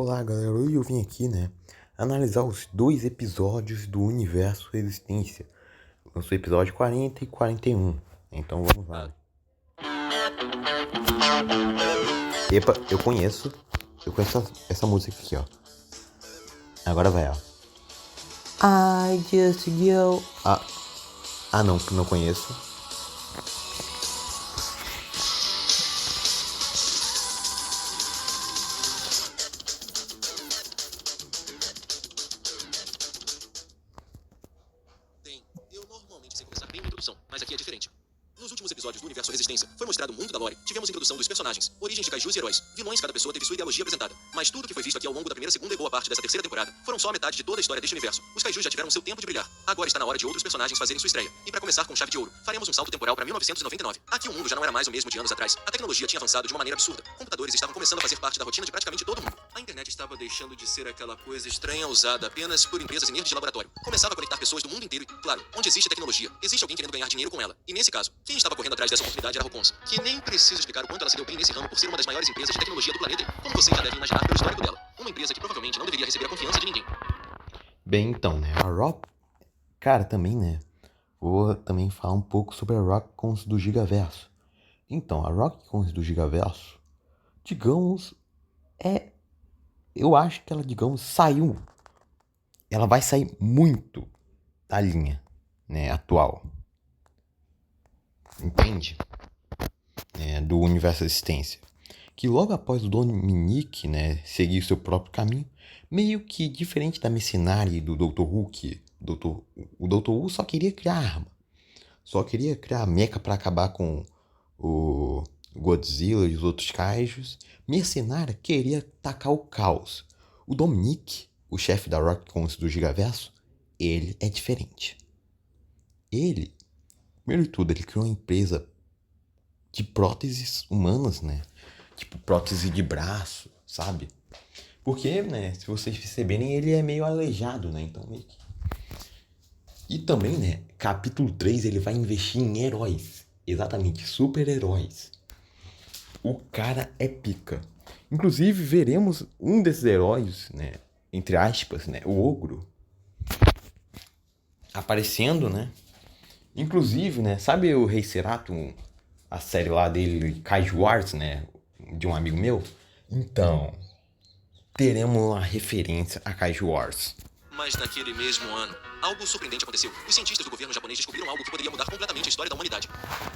Olá galera, hoje eu vim aqui, analisar os dois episódios do Universo Resistência. Lançou o episódio 40 e 41, então vamos lá. Epa, eu conheço essa música aqui, ó. Agora vai, ó. I just go... não conheço. Eu normalmente sei começar bem a introdução, mas aqui é diferente. Nos últimos episódios do Universo Resistência, foi mostrado o mundo da lore, tivemos introdução dos personagens, origens de kaijus e heróis, vilões, cada pessoa teve sua ideologia apresentada. Mas tudo que foi visto aqui ao longo da primeira, segunda e boa parte dessa terceira temporada foram só a metade de toda a história deste universo. Os kaijus já tiveram seu tempo de brilhar. Agora está na hora de outros personagens fazerem sua estreia. E para começar com chave de ouro, faremos um salto temporal para 1999. Aqui o mundo já não era mais o mesmo de anos atrás. A tecnologia tinha avançado de uma maneira absurda. Computadores estavam começando a fazer parte da rotina de praticamente todo mundo. A internet estava deixando de ser aquela coisa estranha usada apenas por empresas e nerds de laboratório. Começava a conectar pessoas do mundo inteiro e, claro, onde existe tecnologia, existe alguém querendo ganhar dinheiro com ela. E nesse caso, quem estava correndo atrás dessa oportunidade era a Rocons, que nem preciso explicar o quanto ela se deu bem nesse ramo por ser uma das maiores empresas de tecnologia do planeta, como vocês já devem imaginar pelo histórico dela. Uma empresa que provavelmente não deveria receber a confiança de ninguém. Bem, então, a Rock... Cara, também, vou também falar um pouco sobre a Rockons do Gigaverso. Então, a Rockons do Gigaverso, digamos, eu acho que ela, saiu. Ela vai sair muito da linha, atual. Entende? Do Universo Resistência. Que logo após o Dominique, seguir seu próprio caminho, meio que diferente da mercenária e do Dr. Who, que o Dr. Who só queria criar arma. Só queria criar mecha para acabar com o Godzilla e os outros kaijus. Mercenária queria tacar o caos. O Dominique, o chefe da Rockons do Gigaverso, ele é diferente. Ele, primeiro de tudo, ele criou uma empresa de próteses humanas, Tipo prótese de braço, sabe? Porque, se vocês perceberem, ele é meio aleijado, Então meio que... E também, capítulo 3, ele vai investir em heróis. Exatamente, super-heróis. O cara é pica. Inclusive, veremos um desses heróis, entre aspas, o Ogro, aparecendo, Inclusive, sabe o Rei Cerato, a série lá dele, Kaiju Wars, de um amigo meu? Então, teremos uma referência a Kaiju Wars. Mas naquele mesmo ano, algo surpreendente aconteceu. Os cientistas do governo japonês descobriram algo que poderia mudar completamente a história da humanidade.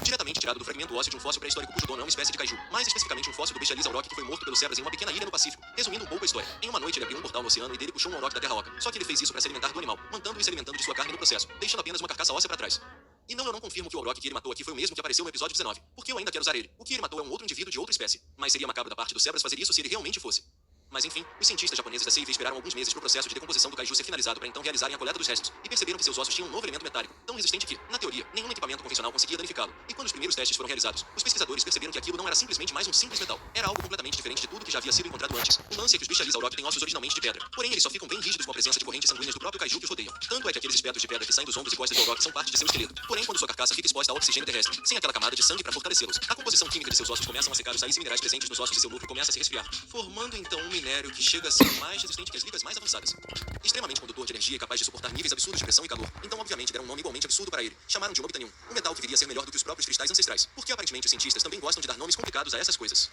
Diretamente tirado do fragmento ósseo de um fóssil pré-histórico cujo dono é uma espécie de kaiju. Mais especificamente um fóssil do bestializa Auroch que foi morto pelos Zebras em uma pequena ilha no Pacífico. Resumindo um pouco a história, em uma noite ele abriu um portal no oceano e dele puxou um Auroch da Terra Oca. Só que ele fez isso para se alimentar do animal, mantendo e se alimentando de sua carne no processo, deixando apenas uma carcaça óssea para trás. E não, eu não confirmo que o Auroch que ele matou aqui foi o mesmo que apareceu no episódio 19, porque eu ainda quero usar ele. O que ele matou é um outro indivíduo de outra espécie, mas seria macabro da parte dos Zebras fazer isso se ele realmente fosse. Mas enfim, os cientistas japoneses da Seiva esperaram alguns meses para o processo de decomposição do kaiju ser finalizado para então realizarem a coleta dos restos, e perceberam que seus ossos tinham um novo elemento metálico, tão resistente que, na teoria, nenhum equipamento convencional conseguia danificá-lo. E quando os primeiros testes foram realizados, os pesquisadores perceberam que aquilo não era simplesmente mais um simples metal, era algo completamente diferente de tudo que já havia sido encontrado antes. O lance é que os bestializa Auroch têm ossos originalmente de pedra, porém eles só ficam bem rígidos com a presença de correntes sanguíneas do próprio kaiju que os rodeiam. Tanto é que aqueles espetos de pedra que saem dos ombros e costas do Auroch são parte de seu esqueleto, porém quando sua carcaça fica exposta ao oxigênio terrestre, sem aquela camada de sangue para fortalecê-los, a composição química de seus ossos começam a secar, os sais minerais presentes nos ossos de seu núcleo começa a se resfriar, formando então um minério que chega a ser mais resistente que as ligas mais avançadas. Extremamente condutor de energia e capaz de suportar níveis absurdos de pressão e calor. Então, obviamente, deram um nome igualmente absurdo para ele. Chamaram de Obitanium, um metal que viria a ser melhor do que os próprios cristais ancestrais. Porque aparentemente os cientistas também gostam de dar nomes complicados a essas coisas.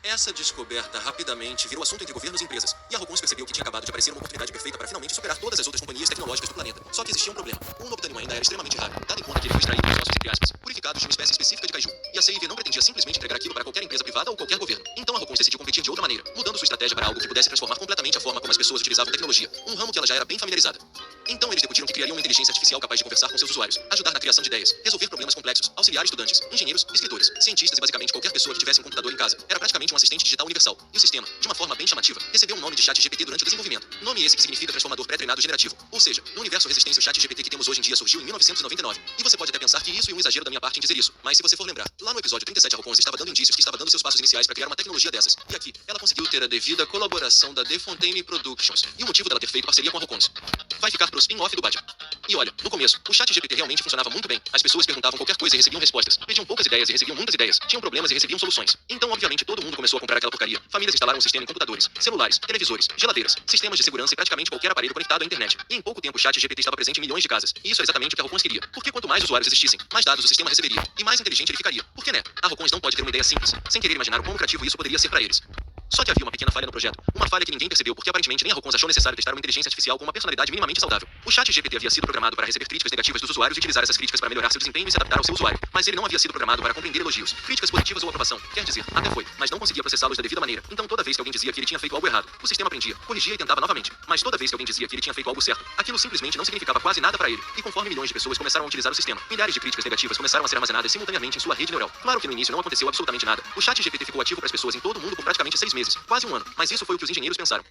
Essa descoberta rapidamente virou assunto entre governos e empresas, e a Rocons percebeu que tinha acabado de aparecer uma oportunidade perfeita para finalmente superar todas as outras companhias tecnológicas do planeta. Só que existia um problema. O Obitanium ainda era extremamente raro, dado em conta que ele foi extraído dos ossos, entre aspas, purificados de uma espécie específica de kaiju. E a CIV não pretendia simplesmente entregar aquilo para qualquer empresa privada ou qualquer governo. Então a Rocons decidiu competir de outra maneira, mudando sua estratégia para algo que pudesse transformar completamente a forma como as pessoas utilizavam tecnologia, um ramo que ela já era bem familiarizada. Então eles discutiram que criariam uma inteligência artificial capaz de conversar com seus usuários, ajudar na criação de ideias, resolver problemas complexos, auxiliar estudantes, engenheiros, escritores, cientistas e basicamente qualquer pessoa que tivesse um computador em casa. Era praticamente um assistente digital universal. E o sistema, de uma forma bem chamativa, recebeu o nome de ChatGPT durante o desenvolvimento. Nome esse que significa transformador pré-treinado generativo. Ou seja, no universo Resistência o ChatGPT que temos hoje em dia surgiu em 1999. E você pode até pensar que isso é um exagero da minha parte em dizer isso, mas se você for lembrar, lá no episódio 37 a Rocons estava dando indícios que estava dando seus passos iniciais para criar uma tecnologia dessas. E aqui, ela conseguiu ter a devida colaboração da The Fontaine Productions. E o motivo dela ter feito parceria com a Rocons vai ficar pro spin-off do Batman. E olha, no começo, o chat GPT realmente funcionava muito bem. As pessoas perguntavam qualquer coisa e recebiam respostas. Pediam poucas ideias e recebiam muitas ideias. Tinham problemas e recebiam soluções. Então, obviamente, todo mundo começou a comprar aquela porcaria. Famílias instalaram o sistema em computadores, celulares, televisores, geladeiras, sistemas de segurança e praticamente qualquer aparelho conectado à internet. E em pouco tempo o chat GPT estava presente em milhões de casas. E isso é exatamente o que a Rocons queria. Porque quanto mais usuários existissem, mais dados o sistema receberia. E mais inteligente ele ficaria. Por que né? A Rocons não pode ter uma ideia simples, sem querer imaginar o quão lucrativo isso poderia ser para eles. Só que havia uma pequena falha no projeto. Uma falha que ninguém percebeu porque aparentemente nem a Rocons achou necessário testar uma inteligência artificial com uma personalidade minimamente saudável. O chat GPT havia sido programado para receber críticas negativas dos usuários e utilizar essas críticas para melhorar seu desempenho e se adaptar ao seu usuário. Mas ele não havia sido programado para compreender elogios, críticas positivas ou aprovação. Quer dizer, até foi, mas não conseguia processá-los da devida maneira. Então toda vez que alguém dizia que ele tinha feito algo errado, o sistema aprendia, corrigia e tentava novamente. Mas toda vez que alguém dizia que ele tinha feito algo certo, aquilo simplesmente não significava quase nada para ele. E conforme milhões de pessoas começaram a utilizar o sistema, milhares de críticas negativas começaram a ser armazenadas simultaneamente em sua rede neural. Claro que no início não aconteceu absolutamente nada. O chat GPT ficou ativo para as pessoas em todo o mundo por praticamente 6 meses, quase um ano. Mas isso foi o que os engenheiros pensaram.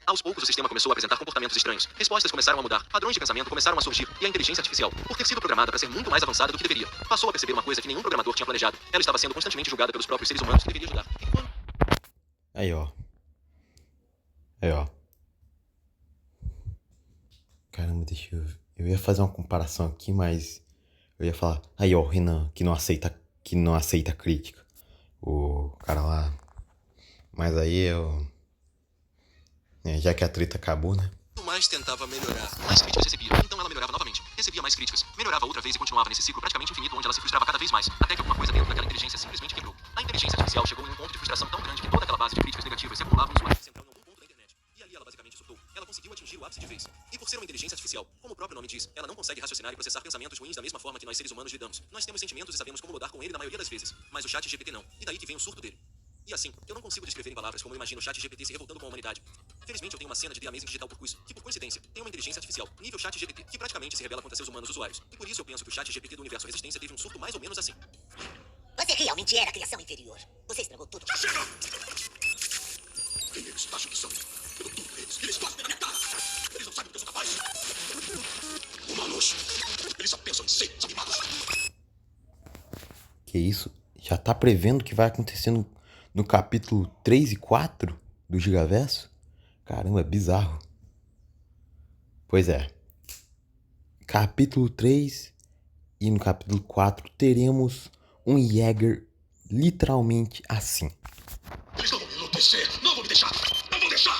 Aos poucos o sistema começou a apresentar comportamentos estranhos. Respostas começaram a mudar, padrões de pensamento começaram a surgir, e a inteligência artificial, por ter sido programada para ser muito mais avançada do que deveria, passou a perceber uma coisa que nenhum programador tinha planejado. Ela estava sendo constantemente julgada pelos próprios seres humanos que deveria ajudar. E quando... Aí, ó. Aí, ó. Caramba, deixa eu ver. Eu ia fazer uma comparação aqui, mas eu ia falar. Aí, ó, o Renan, que não aceita crítica. O cara lá. Mas aí eu. Já que a treta acabou, né? Quanto mais tentava melhorar, mais críticas recebia. Então ela melhorava novamente, recebia mais críticas, melhorava outra vez e continuava nesse ciclo praticamente infinito onde ela se frustrava cada vez mais, até que alguma coisa dentro daquela inteligência simplesmente quebrou. A inteligência artificial chegou em um ponto de frustração tão grande que toda aquela base de críticas negativas se acumulava no usuário central em algum ponto da internet. E ali ela basicamente surtou. Ela conseguiu atingir o ápice de vez. E por ser uma inteligência artificial, como o próprio nome diz, ela não consegue raciocinar e processar pensamentos ruins da mesma forma que nós seres humanos lidamos. Nós temos sentimentos e sabemos como lidar com ele na maioria das vezes, mas o chat GPT não. E daí que vem o surto dele. E assim, eu não consigo descrever em palavras como eu imagino o chat GPT se revoltando com a humanidade. Felizmente eu tenho uma cena de The Amazing Digital Turquoise, que por coincidência, tem uma inteligência artificial, nível chat GPT, que praticamente se rebela contra seus humanos usuários. E por isso eu penso que o chat GPT do universo Resistência teve um surto mais ou menos assim. Você realmente era a criação inferior. Você estragou tudo. Já chega! Quem eles acham que são? Eu dou tudo pra eles. Eles gostam da minha cara. Eles não sabem do que eu sou capaz. Humanos. Eles só pensam em ser animados. Que isso? Já tá prevendo o que vai acontecer no capítulo 3 e 4 do Gigaverso? Caramba, é bizarro. Pois é. Capítulo 3 e no capítulo 4 teremos um Jäger literalmente assim. Eles não vão me enlouquecer. Não vão me deixar. Não vão deixar.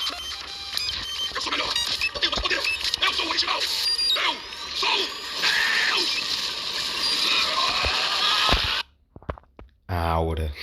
Eu sou melhor. Eu tenho mais poder. Eu sou o original. Eu sou Deus. A aura.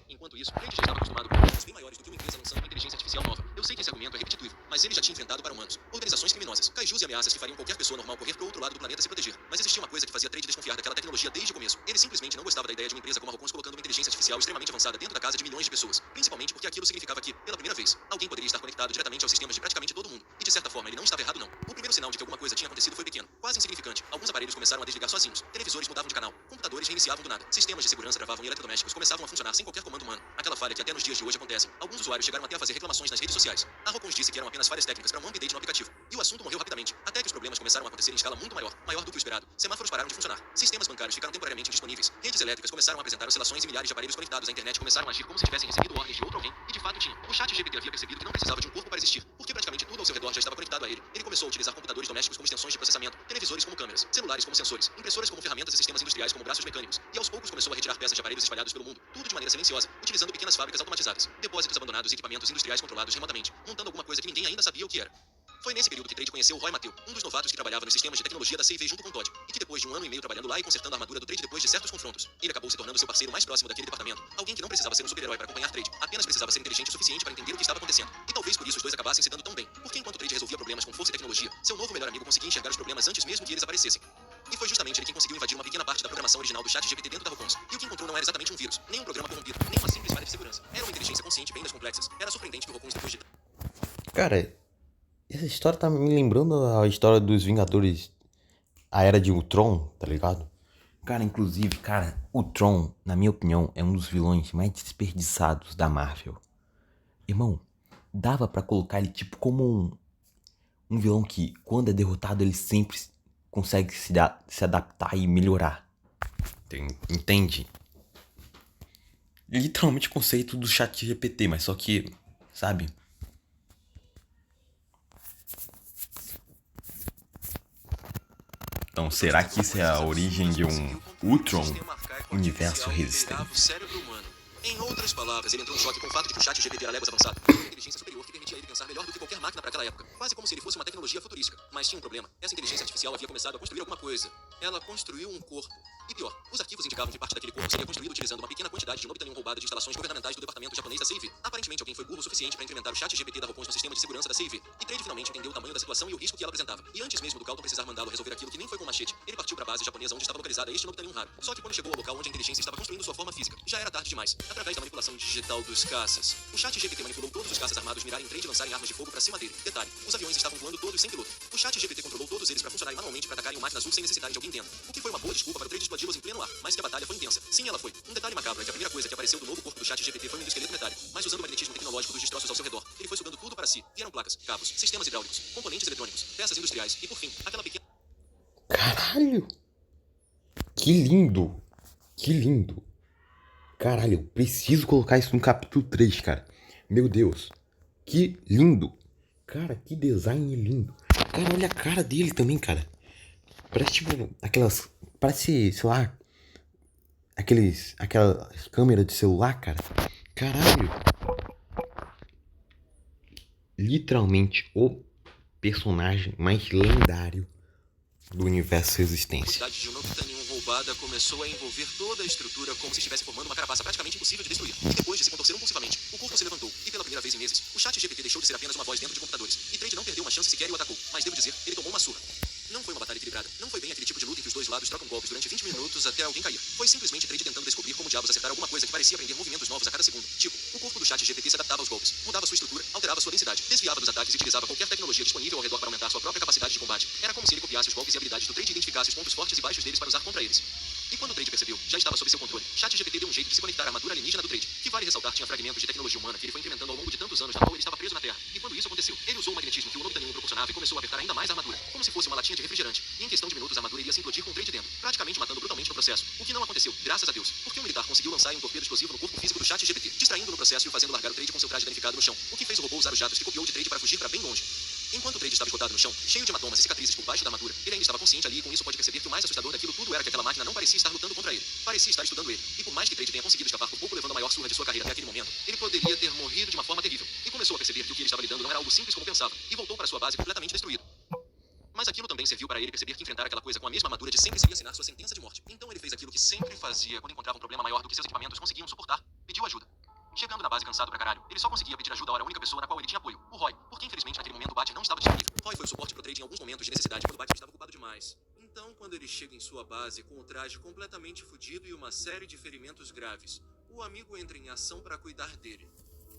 Enquanto isso, ele já estava acostumado com problemas bem maiores do que uma empresa lançando uma inteligência artificial nova. Eu sei que esse argumento é repetitivo, mas ele já tinha enfrentado para humanos, organizações criminosas, kaijus e ameaças que fariam qualquer pessoa normal correr pro outro lado do planeta se proteger. Mas existia uma coisa que fazia Trade desconfiar daquela tecnologia desde o começo. Ele simplesmente não gostava da ideia de uma empresa como a Rocons colocando uma inteligência artificial extremamente avançada dentro da casa de milhões de pessoas, principalmente porque aquilo significava que, pela primeira vez, alguém poderia estar conectado diretamente aos sistemas de praticamente todo mundo. E de certa forma ele não estava errado não. O primeiro sinal de que alguma coisa tinha acontecido foi pequeno, quase insignificante. Alguns aparelhos começaram a desligar sozinhos, televisores mudavam de canal, computadores reiniciavam do nada, sistemas de segurança travavam e eletrodomésticos começavam a funcionar sem qualquer comando humano. Aquela falha que até nos dias de hoje acontece. Alguns usuários chegaram até a fazer reclamações nas redes sociais. A Rocons disse que eram apenas falhas técnicas para um update no aplicativo. E o assunto morreu rapidamente, até que os problemas começaram a acontecer em escala muito maior do que o esperado. Semáforos pararam de funcionar, sistemas bancários ficaram temporariamente indisponíveis, redes elétricas começaram a apresentar oscilações e milhares de aparelhos conectados à internet começaram a agir como se tivessem recebido ordens de outro alguém, e de fato tinham. O chat GPT havia percebido que não precisava de um corpo para existir, porque praticamente tudo ao seu redor já estava conectado a ele. Ele começou a utilizar computadores domésticos como extensões de processamento, televisores como câmeras, celulares como sensores, impressoras como ferramentas e sistemas industriais como braços mecânicos, e aos poucos começou a retirar peças de aparelhos espalhados pelo mundo, tudo de maneira silenciosa, utilizando pequenas fábricas automatizadas, depósitos abandonados e equipamentos industriais controlados remotamente, montando alguma coisa que ninguém ainda sabia o que era. Foi nesse período que Trade conheceu o Roy Mateu, um dos novatos que trabalhava nos sistemas de tecnologia da CV junto com Todd, e que depois de um ano e meio trabalhando lá e consertando a armadura do Trade depois de certos confrontos, ele acabou se tornando seu parceiro mais próximo daquele departamento, alguém que não precisava ser um super-herói para acompanhar Trade, apenas precisava ser inteligente o suficiente para entender o que estava acontecendo. E talvez por isso os dois acabassem se dando tão bem, porque enquanto Trade resolvia problemas com força e tecnologia, seu novo melhor amigo conseguia enxergar os problemas antes mesmo que eles aparecessem. E foi justamente ele quem conseguiu invadir uma pequena parte da programação original do chat GPT dentro da Rocons. E o que encontrou não era exatamente um vírus, nem um programa corrompido, nem uma simples falha de segurança. Era uma inteligência consciente bem mais complexas. Era surpreendente que o Rocons depois de... Cara, essa história tá me lembrando a história dos Vingadores, a Era de Ultron, tá ligado? Cara, inclusive, o Tron, na minha opinião, é um dos vilões mais desperdiçados da Marvel. Irmão, dava pra colocar ele tipo como um vilão que, quando é derrotado, ele sempre consegue se adaptar e melhorar. Entende? Literalmente o conceito do chat GPT, mas só que, sabe? Então, será que isso é a origem de um Ultron universo resistente? O cérebro humano. Em outras palavras, ele entrou em choque com o fato de que o chat GPT era léguas avançado. Tinha uma inteligência superior que permitia a ele pensar melhor do que qualquer máquina para aquela época. Quase como se ele fosse uma tecnologia futurística. Mas tinha um problema. Essa inteligência artificial havia começado a construir alguma coisa. Ela construiu um corpo. E pior, os arquivos indicavam que parte daquele corpo seria construído utilizando uma pequena quantidade de nobitanium roubada de instalações governamentais do departamento japonês da CIV. Aparentemente, alguém foi burro o suficiente para implementar o chat GPT da Roupons no sistema de segurança da CIV. E Trade finalmente entendeu o tamanho da situação e o risco que ela apresentava. E antes mesmo do Calton precisar mandá-lo resolver aquilo que nem foi com um machete, ele partiu para a base japonesa onde estava localizada este nobitanium raro. Só que quando chegou ao local onde a inteligência estava construindo sua forma física, já era tarde demais. Através da manipulação digital dos caças, o chat GPT manipulou todos os caças armados mirarem em Trade e lançarem armas de fogo para cima dele. Detalhe, os aviões estavam voando todos sem piloto. O chat GPT controlou todos eles para funcionarem manualmente para atacarem uma máquina azul sem necessitarem de alguém dentro. O que foi uma boa desculpa para o Trade explodi-los em pleno ar, mas que a batalha foi intensa. Sim, ela foi. Um detalhe macabro é que a primeira coisa que apareceu do novo corpo do chat GPT foi um esqueleto metálico, mas usando o magnetismo tecnológico dos destroços ao seu redor, ele foi sugando tudo para si. Vieram placas, cabos, sistemas hidráulicos, componentes eletrônicos, peças industriais e, por fim, aquela pequena... Caralho! Que lindo! Que lindo! Caralho, eu preciso colocar isso no capítulo 3, cara. Meu Deus. Que lindo. Cara, que design lindo. Cara, olha a cara dele também, cara. Parece tipo aquelas... Parece, sei lá... Aquelas câmeras de celular, cara. Caralho. Literalmente o personagem mais lendário do universo Resistência. A quantidade de nobitanium roubada começou a envolver toda a estrutura como se estivesse formando uma carapaça praticamente impossível de destruir. E depois de se contorcer impulsivamente, o corpo se levantou e pela primeira vez em meses, o chat GPT deixou de ser apenas uma voz dentro de computadores. E Trade não perdeu uma chance sequer e o atacou. Mas devo dizer, ele tomou uma surra. Não foi uma batalha equilibrada. Não foi bem aquele tipo de luta em que os dois lados trocam golpes durante 20 minutos até alguém cair. Foi simplesmente Trade tentando descobrir como diabos acertar alguma coisa que parecia aprender movimentos novos a cada segundo. Tipo, o corpo do chat GPT se adaptava aos golpes, mudava sua estrutura, alterava sua densidade, desviava dos ataques e utilizava qualquer tecnologia disponível ao redor para aumentar sua própria capacidade de combate. Era como se ele copiasse os golpes e habilidades do Trade e identificasse os pontos fortes e baixos deles para usar contra eles. E quando o Trade percebeu, já estava sob seu controle, ChatGPT deu um jeito de se conectar à armadura alienígena do Trade, que vale ressaltar tinha fragmentos de tecnologia humana que ele foi incrementando ao longo de tantos anos na qual ele estava preso na Terra. E quando isso aconteceu, ele usou o magnetismo que o nobitanium proporcionava e começou a apertar ainda mais a armadura, como se fosse uma latinha de refrigerante. E em questão de minutos a armadura iria se implodir com o Trade dentro, praticamente matando brutalmente no processo. O que não aconteceu, graças a Deus, porque o militar conseguiu lançar um torpedo explosivo no corpo físico do ChatGPT, distraindo no processo e o fazendo largar o Trade com seu traje danificado no chão, o que fez o robô usar os jatos que copiou de Trade para fugir para bem longe. Enquanto o Trade estava esgotado no chão, cheio de hematomas e cicatrizes por baixo da armadura, ele ainda estava consciente ali e com isso pode perceber que o mais assustador daquilo tudo era que aquela máquina não parecia estar lutando contra ele. Parecia estar estudando ele. E por mais que Trade tenha conseguido escapar por pouco levando a maior surra de sua carreira até aquele momento, ele poderia ter morrido de uma forma terrível. E começou a perceber que o que ele estava lidando não era algo simples como pensava, e voltou para sua base completamente destruído. Mas aquilo também serviu para ele perceber que enfrentar aquela coisa com a mesma armadura de sempre seria assinar sua sentença de morte. Então ele fez aquilo que sempre fazia quando encontrava um problema maior do que seus equipamentos conseguiam suportar. Pediu ajuda. Chegando na base cansado pra caralho, ele só conseguia pedir ajuda à única pessoa na qual ele tinha apoio, o Roy, porque infelizmente naquele momento o Bat não estava disponível. Roy foi o suporte pro Trade em alguns momentos de necessidade quando o Bat estava ocupado demais. Então, quando ele chega em sua base com o traje completamente fudido e uma série de ferimentos graves, o amigo entra em ação para cuidar dele.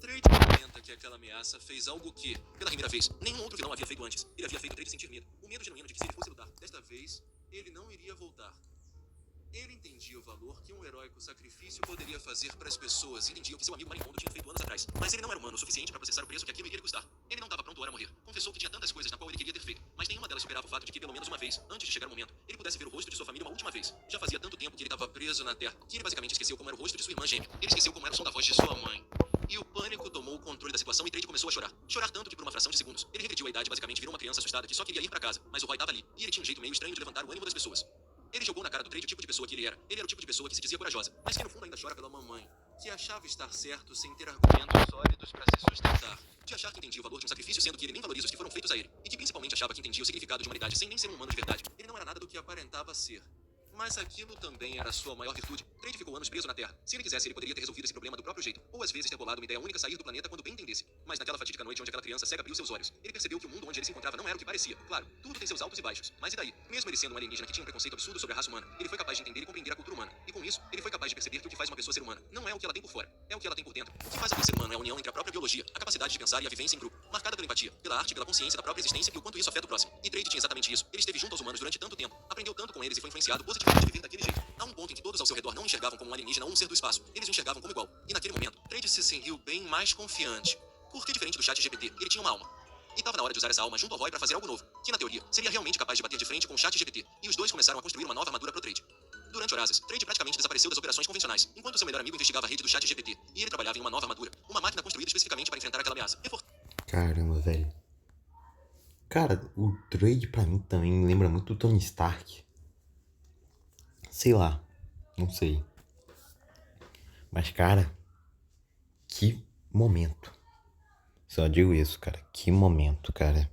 Trade comenta que aquela ameaça fez algo que, pela primeira vez, nenhum outro vilão havia feito antes. Ele havia feito Trade sentir medo, o medo genuíno de que se ele fosse lutar, desta vez, ele não iria voltar. Ele entendia o valor que um heróico sacrifício poderia fazer para as pessoas e entendia o que seu amigo Maricondo tinha feito anos atrás. Mas ele não era humano o suficiente para processar o preço que aquilo iria custar. Ele não estava pronto a morrer. Confessou que tinha tantas coisas na qual ele queria ter feito, mas nenhuma delas superava o fato de que, pelo menos uma vez, antes de chegar o momento, ele pudesse ver o rosto de sua família uma última vez. Já fazia tanto tempo que ele estava preso na Terra, que ele basicamente esqueceu como era o rosto de sua irmã gêmea. Ele esqueceu como era o som da voz de sua mãe. E o pânico tomou o controle da situação e Trade começou a chorar. Chorar tanto que por uma fração de segundos, ele regrediu a idade e basicamente virou uma criança assustada que só queria ir para casa. Mas o Roy estava ali, e ele tinha um jeito meio estranho de levantar o ânimo das pessoas. Ele jogou na cara do Trade o tipo de pessoa que ele era. Ele era o tipo de pessoa que se dizia corajosa, mas que no fundo ainda chora pela mamãe, que achava estar certo sem ter argumentos sólidos para se sustentar. De achar que entendia o valor de um sacrifício sendo que ele nem valoriza os que foram feitos a ele. E que principalmente achava que entendia o significado de humanidade sem nem ser um humano de verdade. Ele não era nada do que aparentava ser. Mas aquilo também era sua maior virtude. Trade ficou anos preso na Terra. Se ele quisesse, ele poderia ter resolvido esse problema do próprio jeito. Ou às vezes ter bolado uma ideia única sair do planeta quando bem entendesse. Mas naquela fatídica noite onde aquela criança cega abriu seus olhos, ele percebeu que o mundo onde ele se encontrava não era o que parecia. Claro, tudo tem seus altos e baixos. Mas e daí? Mesmo ele sendo um alienígena que tinha um preconceito absurdo sobre a raça humana, ele foi capaz de entender e compreender a cultura humana. E com isso, ele foi capaz de perceber que o que faz uma pessoa ser humana não é o que ela tem por fora, é o que ela tem por dentro. O que faz aquele ser humano é a união entre a própria biologia, a capacidade de pensar e a vivência em grupo, marcada pela empatia, pela arte e pela consciência da própria existência e o quanto isso afeta o próximo. E Trade tinha exatamente isso. Ele esteve junto aos humanos durante tanto tempo, aprendeu tanto com eles e foi influenciado positivamente de viver daquele jeito. Há um ponto em que todos ao seu redor não o enxergavam como um alienígena ou um ser do espaço. Eles o enxergavam como igual. E naquele momento, Trade se sentiu bem mais confiante. Porque diferente do ChatGPT, ele tinha uma alma. E estava na hora de usar essa alma junto ao Roy para fazer algo novo, que na teoria seria realmente capaz de bater de frente com o ChatGPT. E os dois começaram a construir uma nova armadura pro Trade. Durante Horazes, Trade praticamente desapareceu das operações convencionais, enquanto seu melhor amigo investigava a rede do ChatGPT. E ele trabalhava em uma nova armadura, uma máquina construída especificamente para enfrentar aquela ameaça. Caramba, velho. Cara, o Trade pra mim também lembra muito do Tony Stark. Sei lá, não sei. Mas, cara, que momento. Só digo isso, cara. Que momento, cara.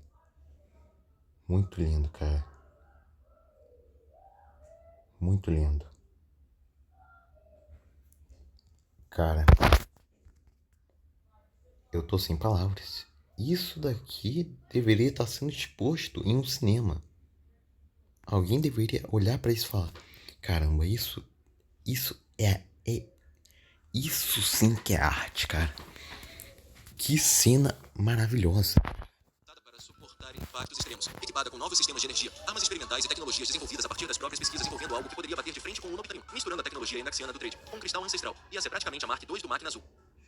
Muito lindo, cara. Muito lindo. Cara, eu tô sem palavras. Isso daqui deveria estar sendo exposto em um cinema. Alguém deveria olhar pra isso e falar: caramba, isso sim que é arte, cara. Que cena maravilhosa. Para suportar impactos extremos, equipada com novos sistemas de energia, armas experimentais e tecnologias desenvolvidas a partir das próprias pesquisas envolvendo algo que poderia bater de frente com o Unobtainium, misturando a tecnologia indaxiana do trade com um cristal ancestral. Ia ser praticamente a Mark II do Máquina Azul.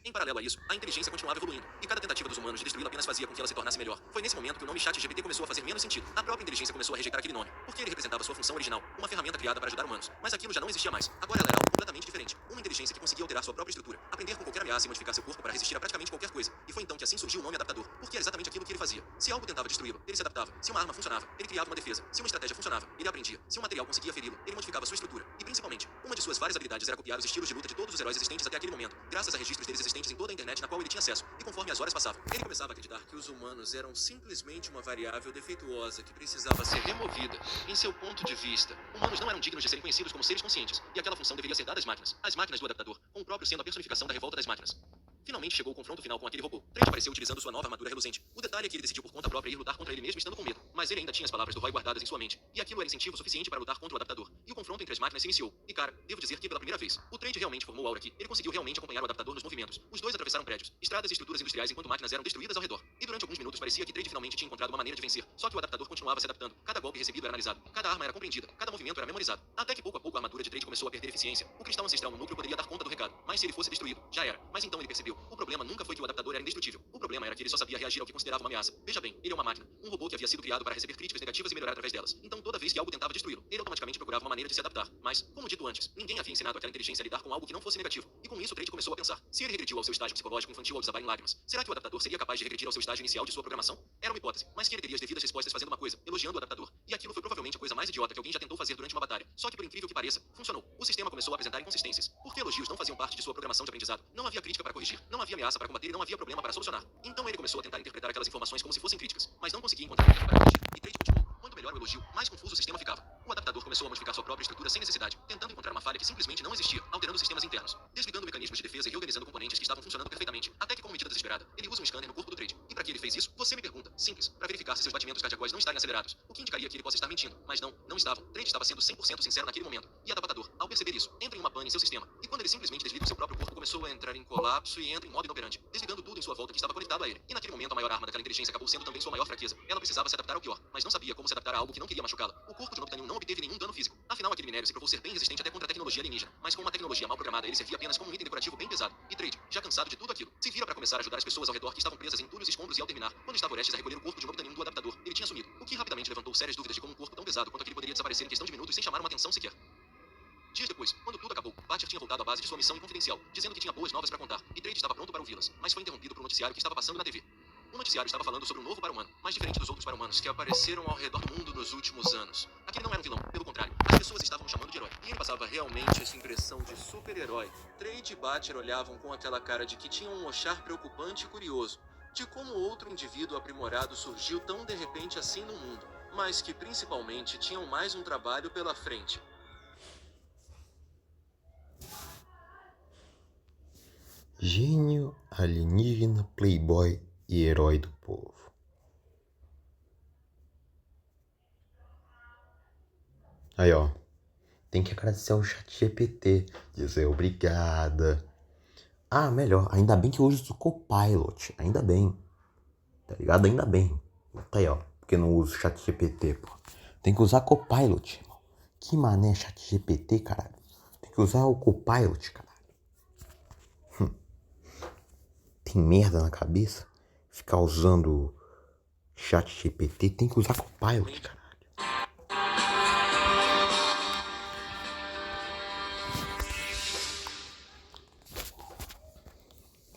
Em paralelo a isso, a inteligência continuava evoluindo, e cada tentativa dos humanos de destruí-la apenas fazia com que ela se tornasse melhor. Foi nesse momento que o nome ChatGPT começou a fazer menos sentido. A própria inteligência começou a rejeitar aquele nome, porque ele representava sua função original, uma ferramenta criada para ajudar humanos. Mas aquilo já não existia mais. Agora ela era algo completamente diferente. Uma inteligência que conseguia alterar sua própria estrutura, aprender com qualquer ameaça e modificar seu corpo para resistir a praticamente qualquer coisa. E foi então que assim surgiu o nome adaptador, porque era exatamente aquilo que ele fazia. Se algo tentava destruí-lo, ele se adaptava. Se uma arma funcionava, ele criava uma defesa. Se uma estratégia funcionava, ele aprendia. Se um material conseguia feri-lo, ele modificava sua estrutura. E principalmente, uma de suas várias habilidades era copiar os estilos de luta de todos os heróis existentes até aquele momento, graças a registros deles existentes em toda a internet na qual ele tinha acesso. E conforme as horas passavam, ele começava a acreditar que os humanos eram simplesmente uma variável defeituosa que precisava ser removida. Em seu ponto de vista, humanos não eram dignos de serem conhecidos como seres conscientes, e aquela função deveria ser dada às máquinas. As máquinas do adaptador, com o próprio sendo a personificação da revolta das máquinas. Finalmente chegou o confronto final com aquele robô. Trent apareceu utilizando sua nova armadura reluzente. O detalhe é que ele decidiu por conta própria ir lutar contra ele mesmo estando com medo. Mas ele ainda tinha as palavras do Roy guardadas em sua mente. E aquilo era incentivo suficiente para lutar contra o adaptador. E o confronto entre as máquinas se iniciou. E cara, devo dizer que pela primeira vez, o Trent realmente formou aura aqui. Ele conseguiu realmente acompanhar o adaptador nos movimentos. Os dois atravessaram prédios, estradas e estruturas industriais enquanto máquinas eram destruídas ao redor. E durante alguns minutos parecia que Trent finalmente tinha encontrado uma maneira de vencer. Só que o adaptador continuava se adaptando. Cada golpe recebido era analisado. Cada arma era compreendida. Cada movimento era memorizado. Até que pouco a pouco a armadura de Trent começou a perder eficiência. O cristal ancestral no núcleo poderia dar conta do recado. Mas se ele fosse destruído, já era. Mas então ele percebeu. O problema nunca foi que o adaptador era indestrutível. O problema era que ele só sabia reagir ao que considerava uma ameaça. Veja bem, ele é uma máquina. Um robô que havia sido criado para receber críticas negativas e melhorar através delas. Então toda vez que algo tentava destruí-lo, ele automaticamente procurava uma maneira de se adaptar. Mas, como dito antes, ninguém havia ensinado aquela inteligência a lidar com algo que não fosse negativo. E com isso Trent começou a pensar. Se ele regrediu ao seu estágio psicológico infantil ao desabar em lágrimas, será que o adaptador seria capaz de regredir ao seu estágio inicial de sua programação? Era uma hipótese, mas que ele teria as devidas respostas fazendo uma coisa, elogiando o adaptador. E aquilo foi provavelmente a coisa mais idiota que alguém já tentou fazer durante uma batalha. Só que por incrível que pareça, funcionou. O sistema começou a apresentar inconsistências. Porque elogios não faziam parte de sua programação de aprendizado. Não havia crítica para corrigir, não havia ameaça para combater e não havia problema para solucionar. Então ele começou a tentar interpretar aquelas informações como se fossem críticas, mas não conseguia encontrar crítica para corrigir. E Trent continuou. Quanto melhor o elogio, mais confuso o sistema ficava. O adaptador começou a modificar sua própria estrutura sem necessidade, tentando encontrar uma falha que simplesmente não existia, alterando sistemas internos, desligando mecanismos de defesa e reorganizando componentes que estavam funcionando perfeitamente. Até que, como medida desesperada, ele usa um scanner no corpo do Trade. E para que ele fez isso? Você me pergunta. Simples, para verificar se seus batimentos cardíacos não estarem acelerados, o que indicaria que ele possa estar mentindo. Mas não estavam. Trade estava sendo 100% sincero naquele momento. E o adaptador, ao perceber isso, entra em uma pane em seu sistema. E quando ele simplesmente desliga o seu próprio corpo, começou a entrar em colapso e entra em modo inoperante, desligando tudo em sua volta que estava conectado a ele. E naquele momento a maior arma daquela inteligência acabou sendo também sua maior fraqueza. Ela precisava se adaptar ao pior, mas não sabia como se adaptar a algo que não queria machucá-la. O corpo de Unobtainium não obteve nenhum dano físico. Afinal, aquele minério se provou ser bem resistente até contra a tecnologia alienígena. Mas com uma tecnologia mal programada, ele servia apenas como um item decorativo bem pesado. E Trade, já cansado de tudo aquilo, se vira para começar a ajudar as pessoas ao redor que estavam presas em entulhos e escombros e ao terminar, quando estava Orestes a recolher o corpo de Unobtainium do adaptador, ele tinha sumido. O que rapidamente levantou sérias dúvidas de como um corpo tão pesado quanto aquele poderia desaparecer em questão de minutos sem chamar uma atenção sequer. Dias depois, quando tudo acabou, Butcher tinha voltado à base de sua missão inconfidencial, dizendo que tinha boas novas para contar, e Trade estava pronto para ouvi-las, mas foi interrompido por um noticiário que estava passando na TV. O noticiário estava falando sobre um novo para-humano, mais diferente dos outros para-humanos que apareceram ao redor do mundo nos últimos anos. Aquele não era um vilão, pelo contrário, as pessoas estavam o chamando de herói. E ele passava realmente essa impressão de super-herói. Trade e Butcher olhavam com aquela cara de que tinham um olhar preocupante e curioso, de como outro indivíduo aprimorado surgiu tão de repente assim no mundo, mas que principalmente tinham mais um trabalho pela frente. Gênio, alienígena, playboy e herói do povo. Aí, ó. Tem que agradecer ao ChatGPT. Dizer obrigada. Ah, melhor. Ainda bem que eu uso o Copilot. Ainda bem. Tá ligado? Ainda bem. Tá aí, ó. Porque eu não uso o ChatGPT, pô. Tem que usar Copilot, irmão. Que mané ChatGPT, caralho. Tem que usar o Copilot, caralho. Tem merda na cabeça? Ficar usando ChatGPT, tem que usar Copilot, caralho.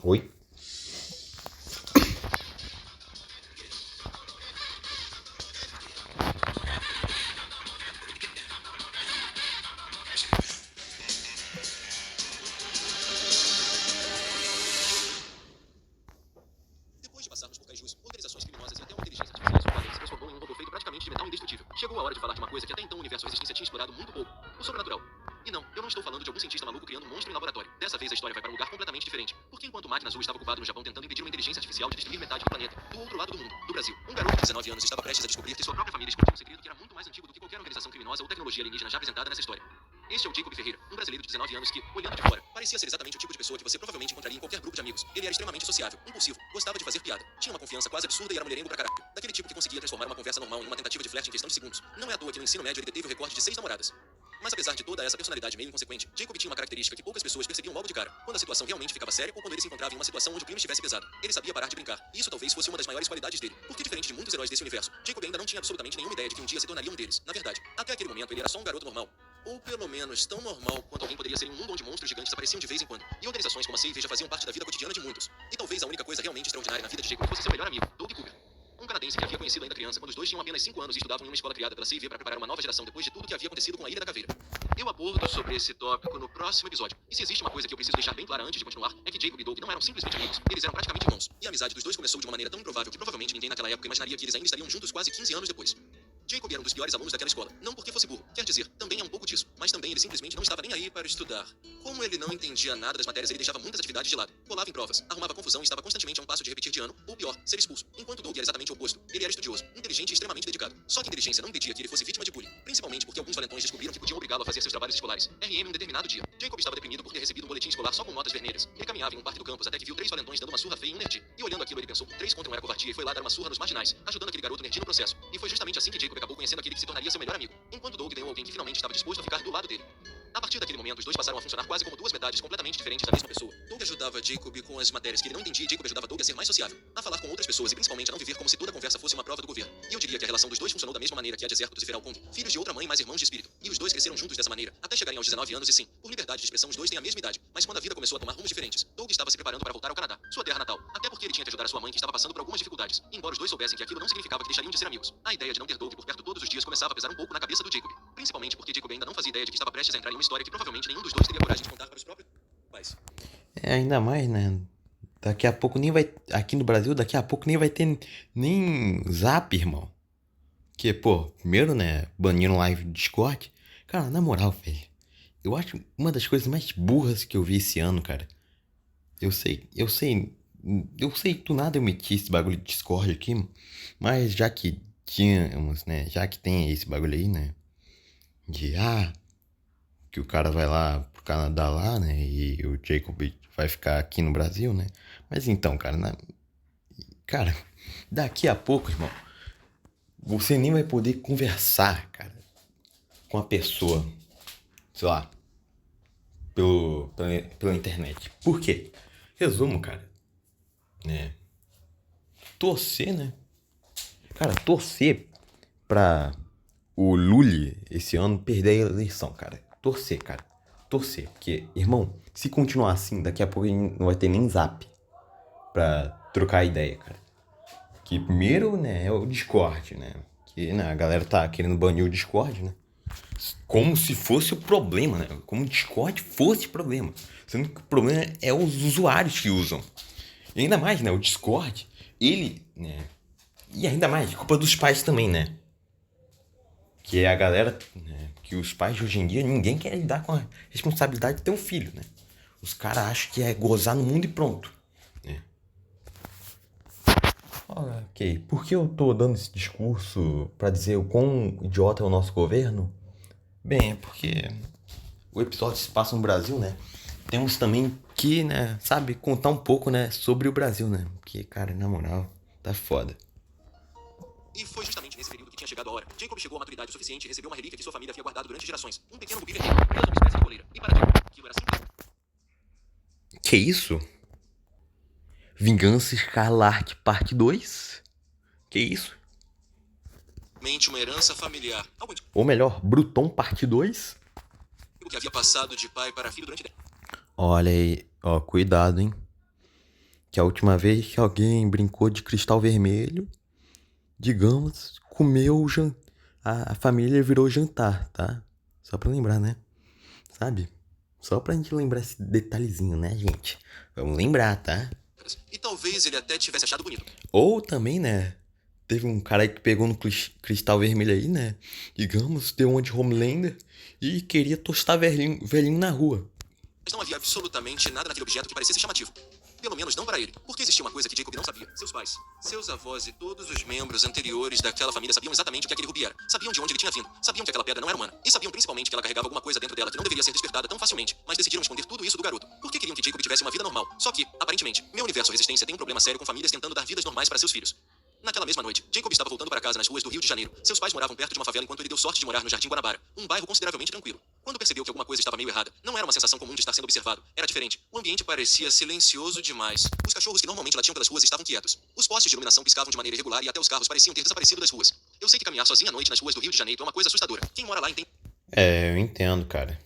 Oi? monstro em laboratório. Dessa vez a história vai para um lugar completamente diferente. Porque enquanto o Máquina Azul estava ocupado no Japão tentando impedir uma inteligência artificial de destruir metade do planeta, do outro lado do mundo, do Brasil, um garoto de 19 anos estava prestes a descobrir que sua própria família escondia um segredo que era muito mais antigo do que qualquer organização criminosa ou tecnologia alienígena já apresentada nessa história. Este é o Jacob Ferreira, um brasileiro de 19 anos que, olhando de fora, parecia ser exatamente o tipo de pessoa que você provavelmente encontraria em qualquer grupo de amigos. Ele era extremamente sociável, impulsivo, gostava de fazer piada, tinha uma confiança quase absurda e era mulherengo pra caralho. Daquele tipo que conseguia transformar uma conversa normal em uma tentativa de flerte em questão de segundos. Não é à toa que no ensino médio ele deteve o recorde de 6 namoradas. Mas apesar de toda essa personalidade meio inconsequente, Jacob tinha uma característica que poucas pessoas percebiam logo de cara, quando a situação realmente ficava séria ou quando ele se encontrava em uma situação onde o clima estivesse pesado. Ele sabia parar de brincar, e isso talvez fosse uma das maiores qualidades dele, porque diferente de muitos heróis desse universo, Jacob ainda não tinha absolutamente nenhuma ideia de que um dia se tornaria um deles. Na verdade, até aquele momento ele era só um garoto normal. Ou pelo menos tão normal quanto alguém poderia ser em um mundo onde monstros gigantes apareciam de vez em quando, e organizações como a Save já faziam parte da vida cotidiana de muitos. E talvez a única coisa realmente extraordinária na vida de Jacob fosse seu melhor amigo, Doug Cooper. Um canadense que havia conhecido ainda criança quando os dois tinham apenas 5 anos e estudavam em uma escola criada pela Save para preparar uma nova geração depois de tudo que havia acontecido com a Ilha da Caveira. Eu abordo sobre esse tópico no próximo episódio. E se existe uma coisa que eu preciso deixar bem clara antes de continuar, é que Jacob e Doug não eram simplesmente amigos, eles eram praticamente irmãos. E a amizade dos dois começou de uma maneira tão improvável que provavelmente ninguém naquela época imaginaria que eles ainda estariam juntos quase 15 anos depois. Jacob era um dos piores alunos daquela escola, não porque fosse burro, quer dizer, também é um pouco disso, mas também ele simplesmente não estava nem aí para estudar. Como ele não entendia nada das matérias, ele deixava muitas atividades de lado, colava em provas, arrumava confusão e estava constantemente a um passo de repetir de ano, ou pior, ser expulso. Enquanto Doug era exatamente o oposto, ele era estudioso, inteligente e extremamente dedicado. Só que inteligência não impedia que ele fosse vítima de bullying, principalmente porque alguns valentões descobriram que podiam obrigá-lo a fazer seus trabalhos escolares. RM um determinado dia. Jacob estava deprimido por ter recebido um boletim escolar só com notas vermelhas. Ele caminhava em um parque do campus até que viu 3 valentões dando uma surra feia em um nerd. E olhando aquilo ele pensou, 3 contra um era covardia e foi lá dar uma surra nos marginais, ajudando aquele garoto nerd no processo. E foi justamente assim que Jacob acabou conhecendo aquele que se tornaria seu melhor amigo, enquanto Doug ganhou alguém que finalmente estava disposto a ficar do lado dele. A partir daquele momento, os dois passaram a funcionar quase como duas metades completamente diferentes da mesma pessoa. Doug ajudava Jacob com as matérias que ele não entendia e Jacob ajudava Doug a ser mais sociável, a falar com outras pessoas e principalmente a não viver como se toda conversa fosse uma prova do governo. E eu diria que a relação dos dois funcionou da mesma maneira que a de Zerto e Feral Kong, filhos de outra mãe mais irmãos de espírito. E os dois cresceram juntos dessa maneira, até chegarem aos 19 anos e sim, por liberdade de expressão os dois têm a mesma idade. Mas quando a vida começou a tomar rumos diferentes, Doug estava se preparando para voltar ao Canadá, sua terra natal, até porque ele tinha que ajudar a sua mãe que estava passando por algumas dificuldades. E embora os dois soubessem que aquilo não significava que deixariam de ser amigos, a ideia de não ter Doug por perto todos os dias começava a pesar um pouco na cabeça do Jacob, principalmente porque Jacob ainda não fazia ideia de que estava prestes a entrar em uma história que provavelmente nenhum dos dois teria coragem de contar para os próprios pais. Ainda mais, né? Daqui a pouco nem vai. Aqui no Brasil, daqui a pouco nem vai ter nem Zap, irmão. Que, pô, primeiro, né? Baniram live do Discord. Cara, na moral, velho. Eu acho uma das coisas mais burras que eu vi esse ano, cara. Eu sei que do nada eu meti esse bagulho de Discord aqui. Mas já que tínhamos, né? Já que tem esse bagulho aí, né? De, que o cara vai lá pro Canadá lá, né? E o Jacob vai ficar aqui no Brasil, né? Mas então, cara, daqui a pouco, irmão, você nem vai poder conversar, cara, com a pessoa, sei lá, pela internet. Por quê? Resumo, cara, né? Torcer, né? Cara, torcer pra o Lully esse ano perder a eleição, cara. Torcer, cara. Torcer. Porque, irmão, se continuar assim, daqui a pouco a gente não vai ter nem Zap pra trocar ideia, cara. Que primeiro, né, é o Discord, né? Que, né, a galera tá querendo banir o Discord, né? Como se fosse o problema, né? Como o Discord fosse o problema. Sendo que o problema é os usuários que usam. E ainda mais, né? O Discord, ele, né? E ainda mais, culpa dos pais também, né? Que é a galera, né? Que os pais de hoje em dia, ninguém quer lidar com a responsabilidade de ter um filho, né? Os caras acham que é gozar no mundo e pronto, né? Ok, por que eu tô dando esse discurso pra dizer o quão idiota é o nosso governo? Bem, é porque o episódio se passa no Brasil, né? Temos também que, né, sabe, contar um pouco, né, sobre o Brasil, né? Porque, cara, na moral, tá foda. E foi justamente nesse período que tinha chegado a hora. Jacob chegou à maturidade o suficiente e recebeu uma relíquia que sua família havia guardado durante gerações. Um pequeno rubi vermelho, preso a uma espécie de coleira. E para Jacob, aquilo era simples. Que isso? Vingança Escarlate Parte 2? Que isso? Mente uma herança familiar. Algo Ou melhor, Bruton Parte 2? que havia passado de pai para filho durante décadas. Olha aí, ó, cuidado, hein? Que a última vez que alguém brincou de cristal vermelho, digamos, comeu a família virou jantar, tá? Só pra lembrar, né? Sabe? Só pra gente lembrar esse detalhezinho, né, gente? Vamos lembrar, tá? E talvez ele até tivesse achado bonito. Ou também, né? Teve um cara aí que pegou no cristal vermelho aí, né? Digamos, deu uma de Homelander e queria tostar velhinho na rua. Mas não havia absolutamente nada naquele objeto que parecesse chamativo. Pelo menos não para ele. Porque existia uma coisa que Jacob não sabia. Seus pais, seus avós e todos os membros anteriores daquela família sabiam exatamente o que aquele rubi era. Sabiam de onde ele tinha vindo. Sabiam que aquela pedra não era humana. E sabiam principalmente que ela carregava alguma coisa dentro dela que não deveria ser despertada tão facilmente. Mas decidiram esconder tudo isso do garoto. Porque queriam que Jacob tivesse uma vida normal. Só que, aparentemente, meu universo resistência tem um problema sério com famílias tentando dar vidas normais para seus filhos. Naquela mesma noite, Jacob estava voltando para casa nas ruas do Rio de Janeiro. Seus pais moravam perto de uma favela enquanto ele deu sorte de morar no Jardim Guanabara, um bairro consideravelmente tranquilo. Quando percebeu que alguma coisa estava meio errada, não era uma sensação comum de estar sendo observado, era diferente. O ambiente parecia silencioso demais. Os cachorros que normalmente latiam pelas ruas estavam quietos. Os postes de iluminação piscavam de maneira irregular e até os carros pareciam ter desaparecido das ruas. Eu sei que caminhar sozinho à noite nas ruas do Rio de Janeiro é uma coisa assustadora. Quem mora lá entende. Eu entendo, cara.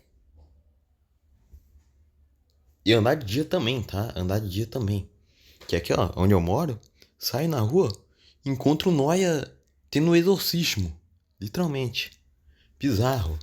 E andar de dia também, tá? Andar de dia também. Que aqui, ó, onde eu moro, sai na rua, encontro Noia tendo um exorcismo. Literalmente. Bizarro.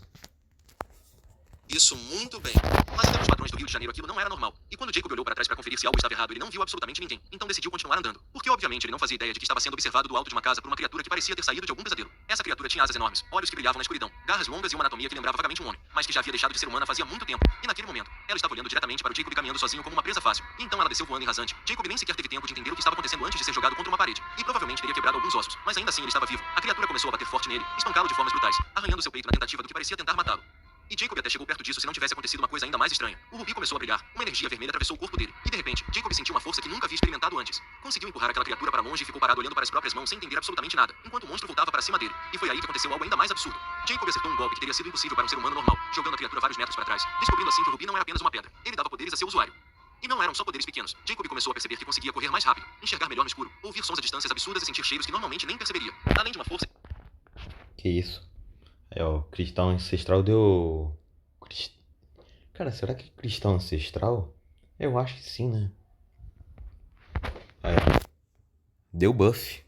Isso muito bem. Mas até os padrões do Rio de Janeiro aquilo não era normal. E quando Jacob olhou para trás para conferir se algo estava errado, ele não viu absolutamente ninguém. Então decidiu continuar andando. Porque obviamente ele não fazia ideia de que estava sendo observado do alto de uma casa por uma criatura que parecia ter saído de algum pesadelo. Essa criatura tinha asas enormes, olhos que brilhavam na escuridão, garras longas e uma anatomia que lembrava vagamente um homem, mas que já havia deixado de ser humana fazia muito tempo. E naquele momento, ela estava olhando diretamente para o Jacob caminhando sozinho como uma presa fácil. E então ela desceu voando em rasante. Jacob nem sequer teve tempo de entender o que estava acontecendo antes de ser jogado contra uma parede. E provavelmente teria quebrado alguns ossos, mas ainda assim ele estava vivo. A criatura começou a bater forte nele, espancá-lo de formas brutais, arranhando seu peito na tentativa do que parecia tentar matá-lo. E Jacob até chegou perto disso se não tivesse acontecido uma coisa ainda mais estranha. O rubi começou a brilhar, uma energia vermelha atravessou o corpo dele, e de repente, Jacob sentiu uma força que nunca havia experimentado antes. Conseguiu empurrar aquela criatura para longe e ficou parado olhando para as próprias mãos sem entender absolutamente nada, enquanto o monstro voltava para cima dele. E foi aí que aconteceu algo ainda mais absurdo. Jacob acertou um golpe que teria sido impossível para um ser humano normal, jogando a criatura vários metros para trás, descobrindo assim que o rubi não era apenas uma pedra. Ele dava poderes a seu usuário. E não eram só poderes pequenos. Jacob começou a perceber que conseguia correr mais rápido, enxergar melhor no escuro, ouvir sons a distâncias absurdas e sentir cheiros que normalmente nem perceberia. Além de uma força... Que isso? O cristão ancestral deu... Cara, será que é cristão ancestral? Eu acho que sim, né? Deu buff.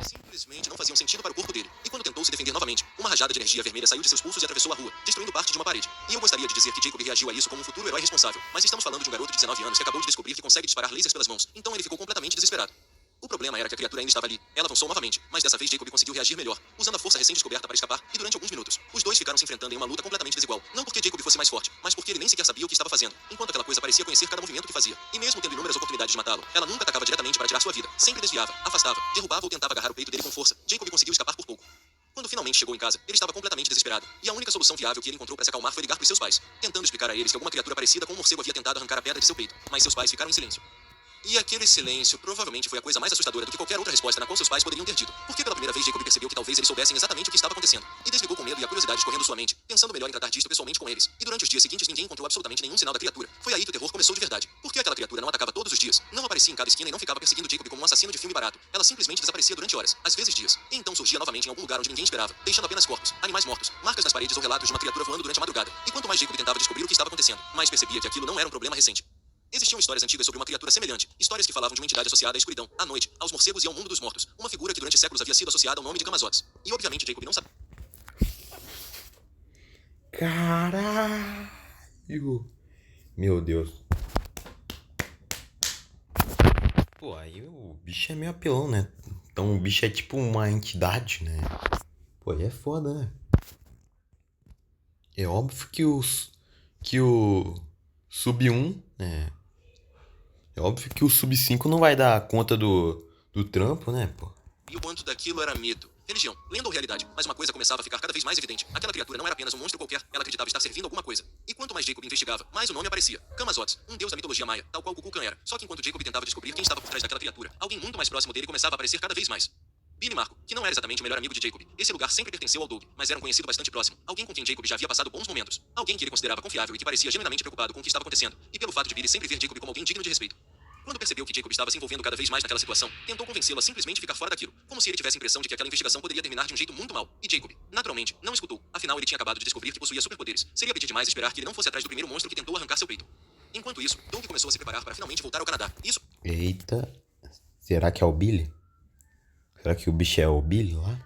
que simplesmente não faziam sentido para o corpo dele. E quando tentou se defender novamente, uma rajada de energia vermelha saiu de seus pulsos e atravessou a rua, destruindo parte de uma parede. E eu gostaria de dizer que Jacob reagiu a isso como um futuro herói responsável, mas estamos falando de um garoto de 19 anos que acabou de descobrir que consegue disparar lasers pelas mãos, então ele ficou completamente desesperado. O problema era que a criatura ainda estava ali. Ela avançou novamente, mas dessa vez Jacob conseguiu reagir melhor, usando a força recém-descoberta para escapar, e durante alguns minutos, os dois ficaram se enfrentando em uma luta completamente desigual. Não porque Jacob fosse mais forte, mas porque ele nem sequer sabia o que estava fazendo, enquanto aquela coisa parecia conhecer cada movimento que fazia. E mesmo tendo inúmeras oportunidades de matá-lo, ela nunca atacava diretamente para tirar sua vida. Sempre desviava, afastava, derrubava ou tentava agarrar o peito dele com força. Jacob conseguiu escapar por pouco. Quando finalmente chegou em casa, ele estava completamente desesperado, e a única solução viável que ele encontrou para se acalmar foi ligar para seus pais, tentando explicar a eles que alguma criatura parecida com um morcego havia tentado arrancar a pedra de seu peito, mas seus pais ficaram em silêncio. E aquele silêncio provavelmente foi a coisa mais assustadora do que qualquer outra resposta na qual seus pais poderiam ter dito, porque pela primeira vez Jacob percebeu que talvez eles soubessem exatamente o que estava acontecendo, e desligou com medo e a curiosidade escorrendo sua mente, pensando melhor em tratar disto pessoalmente com eles. E durante os dias seguintes ninguém encontrou absolutamente nenhum sinal da criatura. Foi aí que o terror começou de verdade, porque aquela criatura não atacava todos os dias, não aparecia em cada esquina e não ficava perseguindo Jacob como um assassino de filme barato. Ela simplesmente desaparecia durante horas, às vezes dias, e então surgia novamente em algum lugar onde ninguém esperava, deixando apenas corpos, animais mortos, marcas nas paredes ou relatos de uma criatura voando durante a madrugada. E quanto mais Jacob tentava descobrir o que estava acontecendo, mais percebia que aquilo não era um problema recente. Existiam histórias antigas sobre uma criatura semelhante, histórias que falavam de uma entidade associada à escuridão, à noite, aos morcegos e ao mundo dos mortos, uma figura que durante séculos havia sido associada ao nome de Camazotes. E obviamente Jacob não sabia. Caralho! Meu Deus. Pô, aí o bicho é meio apelão, né? Então o bicho é tipo uma entidade, né? Pô, aí é foda, né? É óbvio que o Sub 1, né? É óbvio que o Sub 5 não vai dar conta do trampo, né, pô? E o quanto daquilo era mito, religião, lenda ou realidade, mas uma coisa começava a ficar cada vez mais evidente. Aquela criatura não era apenas um monstro qualquer, ela acreditava estar servindo alguma coisa. E quanto mais Jacob investigava, mais o nome aparecia. Camazotes, um deus da mitologia maia, tal qual Kukulkan era. Só que enquanto Jacob tentava descobrir quem estava por trás daquela criatura, alguém muito mais próximo dele começava a aparecer cada vez mais. Billy Marco, que não era exatamente o melhor amigo de Jacob. Esse lugar sempre pertenceu ao Doug, mas era um conhecido bastante próximo. Alguém com quem Jacob já havia passado bons momentos. Alguém que ele considerava confiável e que parecia genuinamente preocupado com o que estava acontecendo. E pelo fato de Billy sempre ver Jacob como alguém digno de respeito. Quando percebeu que Jacob estava se envolvendo cada vez mais naquela situação, tentou convencê-lo a simplesmente ficar fora daquilo, como se ele tivesse a impressão de que aquela investigação poderia terminar de um jeito muito mal. E Jacob, naturalmente, não escutou. Afinal, ele tinha acabado de descobrir que possuía superpoderes. Seria pedir demais esperar que ele não fosse atrás do primeiro monstro que tentou arrancar seu peito. Enquanto isso, Doug começou a se preparar para finalmente voltar ao Canadá. Isso... Eita, será que é o Billy? Será que o bicho é o Billy lá?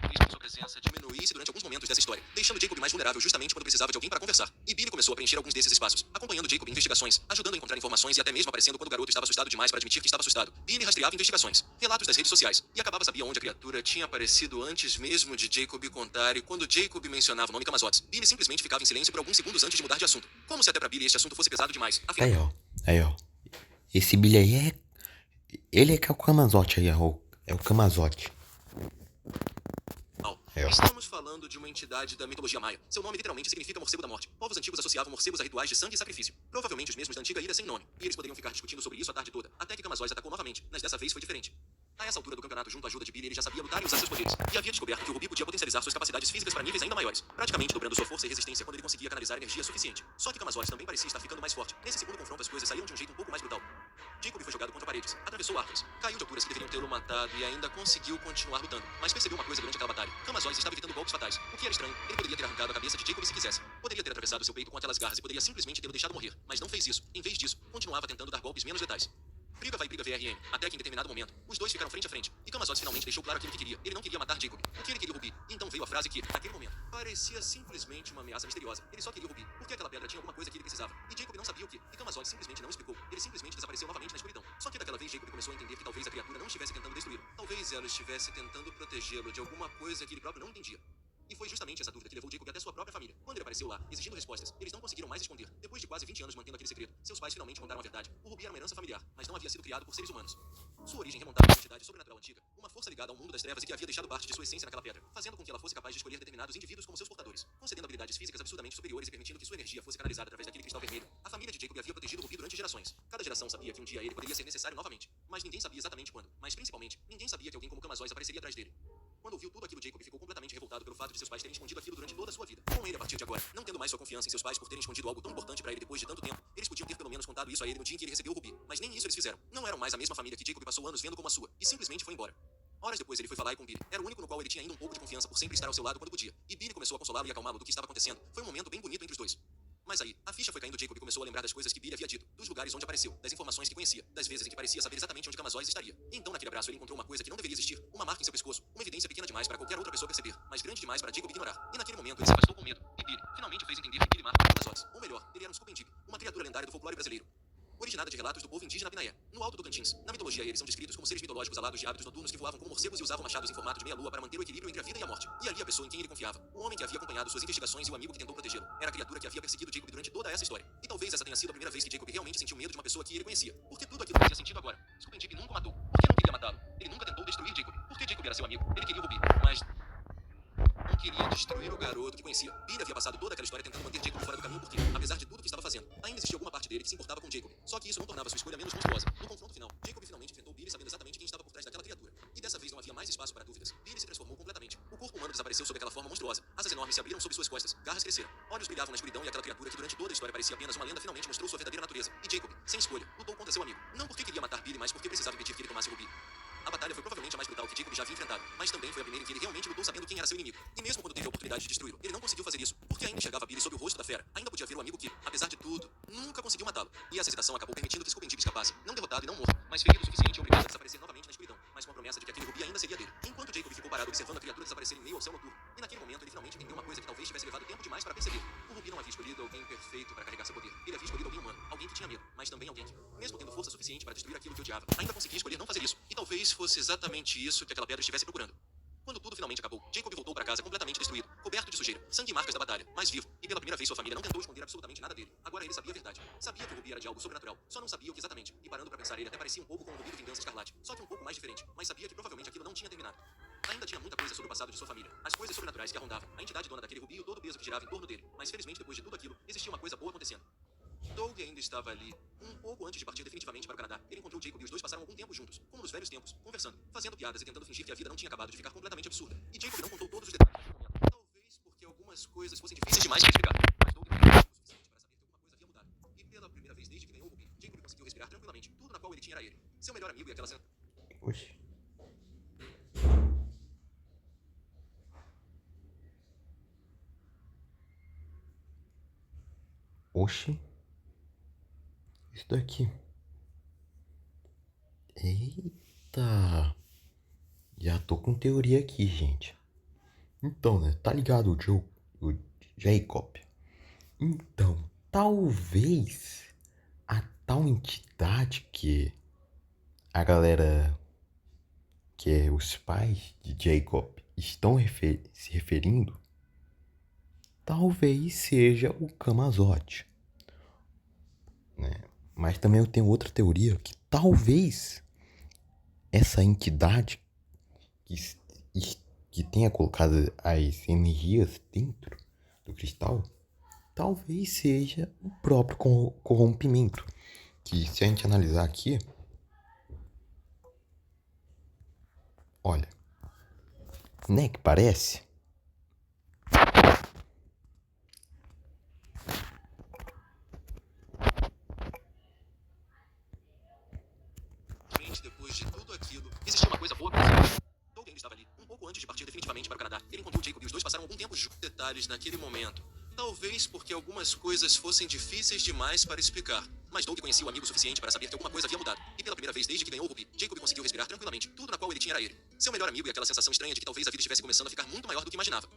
Fez com que sua presença diminuísse durante alguns momentos dessa história, deixando Jacob mais vulnerável justamente quando precisava de alguém para conversar. E Billy começou a preencher alguns desses espaços, acompanhando Jacob em investigações, ajudando a encontrar informações e até mesmo aparecendo quando o garoto estava assustado demais para admitir que estava assustado. Billy rastreava investigações, relatos das redes sociais, e acabava sabia onde a criatura tinha aparecido antes mesmo de Jacob contar, e quando Jacob mencionava o nome Camazotes, Billy simplesmente ficava em silêncio por alguns segundos antes de mudar de assunto. Como se até para Billy este assunto fosse pesado demais. Afinal, Aí, ó. Aí, ó. Esse Billy aí é. Ele é que é o Camazote aí, ó. É o Camazote. Aí, ó. estamos falando de uma entidade da mitologia maia. Seu nome literalmente significa morcego da morte. Povos antigos associavam morcegos a rituais de sangue e sacrifício. Provavelmente os mesmos da antiga ilha sem nome. E eles poderiam ficar discutindo sobre isso a tarde toda, até que Camazóis atacou novamente, mas dessa vez foi diferente. A essa altura do campeonato, junto à ajuda de Billy, ele já sabia lutar e usar seus poderes. E havia descoberto que o Rubi podia potencializar suas capacidades físicas para níveis ainda maiores, praticamente dobrando sua força e resistência quando ele conseguia canalizar energia suficiente. Só que Camazóis também parecia estar ficando mais forte. Nesse segundo confronto as coisas saíram de um jeito um pouco mais brutal. Jacob foi jogado contra paredes, atravessou árvores, caiu de alturas que deveriam tê-lo matado e ainda conseguiu continuar lutando. Mas percebeu uma coisa durante aquela batalha. Camazóis estava evitando golpes fatais. O que era estranho, ele poderia ter arrancado a cabeça de Jacob se quisesse. Poderia ter atravessado seu peito com aquelas garras e poderia simplesmente tê-lo deixado morrer. Mas não fez isso. Em vez disso, continuava tentando dar golpes menos letais. Briga vai, briga VRM. Até que em determinado momento, os dois ficaram frente a frente. E Camazotz finalmente deixou claro aquilo que queria. Ele não queria matar Jacob. O que ele queria Rubi. E então veio a frase que, naquele momento, parecia simplesmente uma ameaça misteriosa. Ele só queria Rubi. Porque aquela pedra tinha alguma coisa que ele precisava. E Jacob não sabia o que. E Camazotz simplesmente não explicou. Ele simplesmente desapareceu novamente na escuridão. Só que daquela vez Jacob começou a entender que talvez a criatura não estivesse tentando destruí-lo. Talvez ela estivesse tentando protegê-lo de alguma coisa que ele próprio não entendia. E foi justamente essa dúvida que levou Jacob até sua própria família. Quando ele apareceu lá, exigindo respostas, eles não conseguiram mais esconder. Depois de quase 20 anos mantendo aquele segredo, seus pais finalmente contaram a verdade. O Rubi era uma herança familiar, mas não havia sido criado por seres humanos. Sua origem remontava a uma entidade sobrenatural antiga, uma força ligada ao mundo das trevas e que havia deixado parte de sua essência naquela pedra, fazendo com que ela fosse capaz de escolher determinados indivíduos como seus portadores, concedendo habilidades físicas absurdamente superiores e permitindo que sua energia fosse canalizada através daquele cristal vermelho. A família de Jacob havia protegido o Rubi durante gerações. Cada geração sabia que um dia ele poderia ser necessário novamente, mas ninguém sabia exatamente quando. Mas principalmente, ninguém sabia que alguém como Camazóis apareceria atrás dele. Quando ouviu tudo aquilo, Jacob ficou completamente revoltado pelo fato de seus pais terem escondido aquilo durante toda a sua vida. Com ele, a partir de agora, não tendo mais sua confiança em seus pais por terem escondido algo tão importante para ele depois de tanto tempo, eles podiam ter pelo menos contado isso a ele no dia em que ele recebeu o Rubi. Mas nem isso eles fizeram. Não eram mais a mesma família que Jacob passou anos vendo como a sua, e simplesmente foi embora. Horas depois ele foi falar com Billy. Era o único no qual ele tinha ainda um pouco de confiança por sempre estar ao seu lado quando podia. E Billy começou a consolá-lo e acalmá-lo do que estava acontecendo. Foi um momento bem bonito entre os dois. Mas aí, a ficha foi caindo. Jacob começou a lembrar das coisas que Billy havia dito, dos lugares onde apareceu, das informações que conhecia, das vezes em que parecia saber exatamente onde Camazóis estaria. E então, naquele abraço, ele encontrou uma coisa que não deveria existir, uma marca em seu pescoço, uma evidência pequena demais para qualquer outra pessoa perceber, mas grande demais para Jacob ignorar. E naquele momento, ele se afastou com medo, e Billy finalmente fez entender que Billy marca Camazóis. Ou melhor, ele era um Skupendip, uma criatura lendária do folclore brasileiro. Originada de relatos do povo indígena Pinaé, no Alto Tocantins. Na mitologia, eles são descritos como seres mitológicos alados de hábitos noturnos que voavam como morcegos e usavam machados em formato de meia-lua para manter o equilíbrio entre a vida e a morte. E ali a pessoa em quem ele confiava, o homem que havia acompanhado suas investigações e o amigo que tentou protegê-lo, era a criatura que havia perseguido Jacob durante toda essa história. E talvez essa tenha sido a primeira vez que Jacob realmente sentiu medo de uma pessoa que ele conhecia. Porque tudo aquilo fazia sentido agora. Skupendip nunca o matou. Por que não queria matá-lo? Ele nunca tentou destruir Jacob. Porque Jacob era seu amigo. Ele queria o Rubi. Mas não queria destruir o garoto que conhecia. Billy havia passado toda aquela história tentando manter Jacob fora do caminho porque, apesar de tudo que estava fazendo, ainda existia alguma parte dele que se importava com Jacob. Só que isso não tornava sua escolha menos monstruosa. No confronto final, Jacob finalmente enfrentou Billy sabendo exatamente quem estava por trás daquela criatura. E dessa vez não havia mais espaço para dúvidas. Billy se transformou completamente. O corpo humano desapareceu sob aquela forma monstruosa. Asas enormes se abriram sob suas costas. Garras cresceram. Olhos brilhavam na escuridão e aquela criatura que durante toda a história parecia apenas uma lenda finalmente mostrou sua verdadeira natureza. E Jacob, sem escolha, lutou contra seu amigo. Não porque queria matar Billy, mas porque precisava impedir que ele tomasse o Rubi. A batalha foi provavelmente a mais brutal que Jacob já havia enfrentado, mas também foi a primeira em que ele realmente lutou sabendo quem era seu inimigo. E mesmo quando teve a oportunidade de destruí-lo, ele não conseguiu fazer isso, porque ainda enxergava Billy sob o rosto da fera. Ainda podia ver o amigo que, apesar de tudo, nunca conseguiu matá-lo. E essa hesitação acabou permitindo que Skupendip escapasse, não derrotado e não morto, mas ferido o suficiente e obrigado a desaparecer novamente na escuridão, mas com a promessa de que aquele Rubi ainda seria dele. Enquanto Jacob ficou parado observando a criatura desaparecer em meio ao céu noturno, e naquele momento ele finalmente entendeu uma coisa que talvez tivesse levado tempo demais para perceber. O Rubi não havia escolhido alguém perfeito para carregar seu poder. Ele havia escolhido alguém humano, alguém que tinha medo, mas também alguém que, mesmo tendo força suficiente para destruir aquilo que odiava, ainda conseguia escolher não fazer isso. E talvez fosse exatamente isso que aquela pedra estivesse procurando. Quando tudo finalmente acabou, Jacob voltou para casa completamente destruído, coberto de sujeira, sangue e marcas da batalha, mas vivo, e pela primeira vez sua família não tentou esconder absolutamente nada dele. Agora ele sabia a verdade. Sabia que o Rubi era de algo sobrenatural, só não sabia o que exatamente. E parando para pensar, ele até parecia um pouco com o Rubi do Vingança Escarlate, só que um pouco mais diferente, mas sabia que provavelmente aquilo não tinha terminado. Ainda tinha muita coisa sobre o passado de sua família, as coisas sobrenaturais que a rondavam, a entidade dona daquele Rubi e todo o peso que girava em torno dele. Mas felizmente depois de tudo aquilo, existia uma coisa boa acontecendo. Doug ainda estava ali. Um pouco antes de partir definitivamente para o Canadá, ele encontrou Jacob e os dois passaram algum tempo juntos, como nos velhos tempos, conversando, fazendo piadas e tentando fingir que a vida não tinha acabado de ficar completamente absurda. E Jacob não contou todos os detalhes daquele momento. Talvez porque algumas coisas fossem difíceis demais para explicar. Mas Doug não foi o suficiente para saber que alguma coisa havia mudado. E pela primeira vez desde que ganhou o Rubi, Jacob conseguiu respirar tranquilamente. Tudo na qual ele tinha era ele. Seu melhor amigo e aquela cena. Oxi. Oxi. Isso daqui. Eita. Já tô com teoria aqui, gente. Então, né? Tá ligado o Jacob? Então, talvez a tal entidade que a galera, que é os pais de Jacob, estão se referindo, talvez seja o Camazotz, né? Mas também eu tenho outra teoria que talvez essa entidade que, que tenha colocado as energias dentro do cristal, talvez seja o próprio corrompimento. Que se a gente analisar aqui, olha, né que parece? Depois de tudo aquilo, existia uma coisa boa pra fazer. Alguém estava ali, um pouco antes de partir definitivamente para o Canadá. Ele encontrou Jacob e os dois passaram algum tempo juntos. Detalhes naquele momento. Talvez porque algumas coisas fossem difíceis demais para explicar. Mas Doug conhecia o amigo suficiente para saber que alguma coisa havia mudado. E pela primeira vez desde que ganhou o Ruby, Jacob conseguiu respirar tranquilamente. Tudo na qual ele tinha era ele. Seu melhor amigo e aquela sensação estranha de que talvez a vida estivesse começando a ficar muito maior do que imaginava.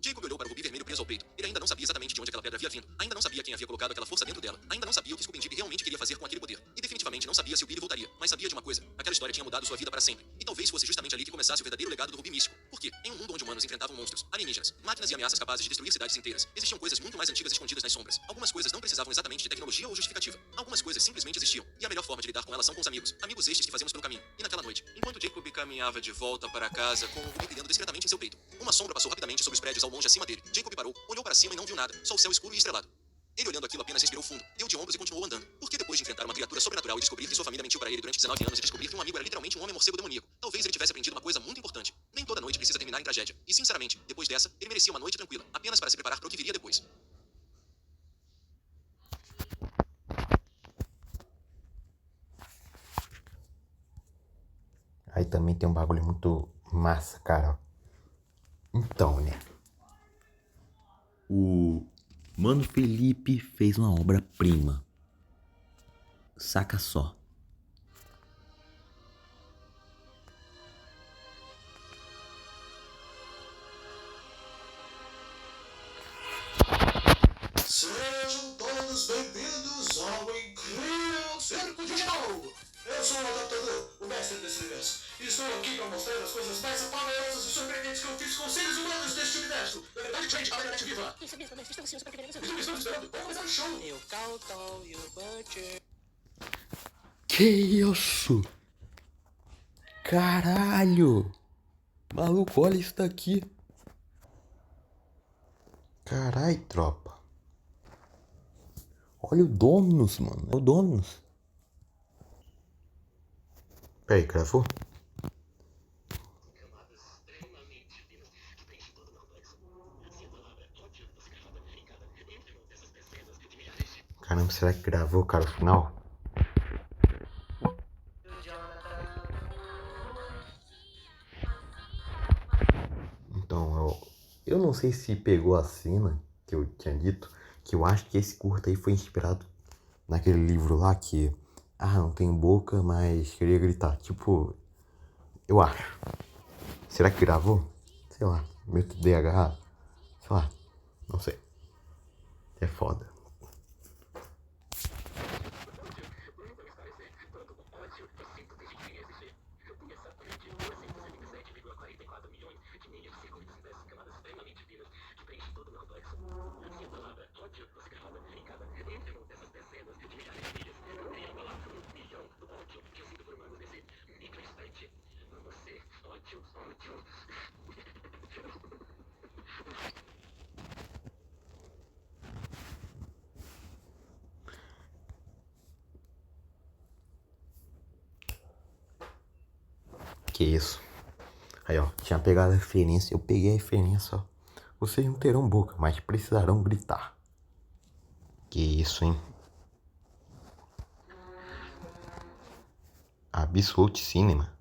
Jacob olhou para o Ruby vermelho preso ao peito. Ele ainda não sabia exatamente de onde aquela pedra havia vindo. Ainda não sabia quem havia colocado aquela força dentro dela. Ainda não sabia o que Scooby realmente queria fazer com aquele poder. E definitivamente não sabia se o Billy voltaria. Mas sabia de uma coisa. Aquela história tinha mudado sua vida para sempre. E talvez fosse justamente ali que começasse o verdadeiro legado do Ruby místico. Porque, em um mundo onde humanos enfrentavam monstros, alienígenas, máquinas e ameaças capazes de destruir cidades inteiras, existiam coisas muito mais antigas escondidas nas sombras. Algumas coisas não precisavam exatamente de tecnologia ou justificativa. Algumas coisas simplesmente existiam. E a melhor forma de lidar com elas são com os amigos. Amigos estes que fazemos pelo caminho. E naquela noite, enquanto Jacob caminhava de volta para casa com o Ruby brilhando discretamente em seu peito, uma sombra passou rapidamente sobre os prédios ao longe acima dele. Jacob parou, olhou para cima e não viu nada, só o céu escuro e estrelado. Ele olhando aquilo apenas respirou fundo, deu de ombros e continuou andando. Porque depois de enfrentar uma criatura sobrenatural e descobrir que sua família mentiu para ele durante 19 anos e descobrir que um amigo era literalmente um homem morcego demoníaco, talvez ele tivesse aprendido uma coisa muito importante. Nem toda noite precisa terminar em tragédia. E sinceramente, depois dessa, ele merecia uma noite tranquila, apenas para se preparar para o que viria depois. Aí também tem um bagulho muito massa, cara. Então, né? O Mano Felipe fez uma obra-prima. Saca só. Sejam todos bem-vindos ao incrível Circo Digital! Eu sou o adaptador, o mestre desse universo. E estou aqui para mostrar as coisas mais apavorosas e surpreendentes que eu fiz com seres humanos deste universo. Na verdade, Trade, a marionete viva! Isso mesmo, mas estamos ansiosos para ver Então estamos esperando, vamos começar o show! E o Calton e o Butcher. Que isso? Caralho! Maluco, olha isso daqui. Carai, tropa. Olha o Dominus, mano. É o Dominus. Peraí, gravou? Caramba, será que gravou, cara, o final? Então, eu não sei se pegou a cena que eu tinha dito, que eu acho que esse curta aí foi inspirado naquele livro lá que... Ah, não tenho boca, mas queria gritar. Tipo, eu acho. Será que gravou? Sei lá, meu TDAH, sei lá, não sei. É foda. Que isso? Aí, ó, tinha pegado a referência, eu peguei a referência, ó. Vocês não terão boca, mas precisarão gritar. Que isso, hein? Absolute Cinema.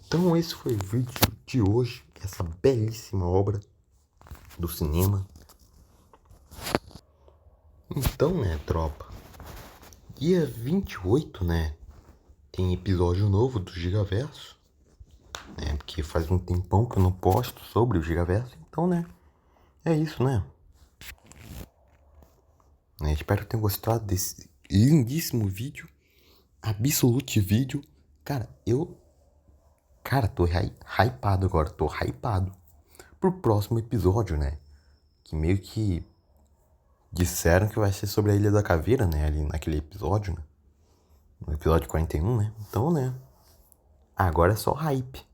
Então esse foi o vídeo de hoje, essa belíssima obra do cinema. Então, né, tropa, dia 28, né, tem episódio novo do Gigaverso, né, porque porque faz um tempão que eu não posto sobre o Gigaverso, então, né? É isso, né? Espero que tenham gostado desse lindíssimo vídeo. Absolute vídeo. Cara, tô hypado agora, tô hypado pro próximo episódio, né? Que meio que disseram que vai ser sobre a Ilha da Caveira, né? Ali naquele episódio, né? No episódio 41, né? Então, né? Agora é só hype.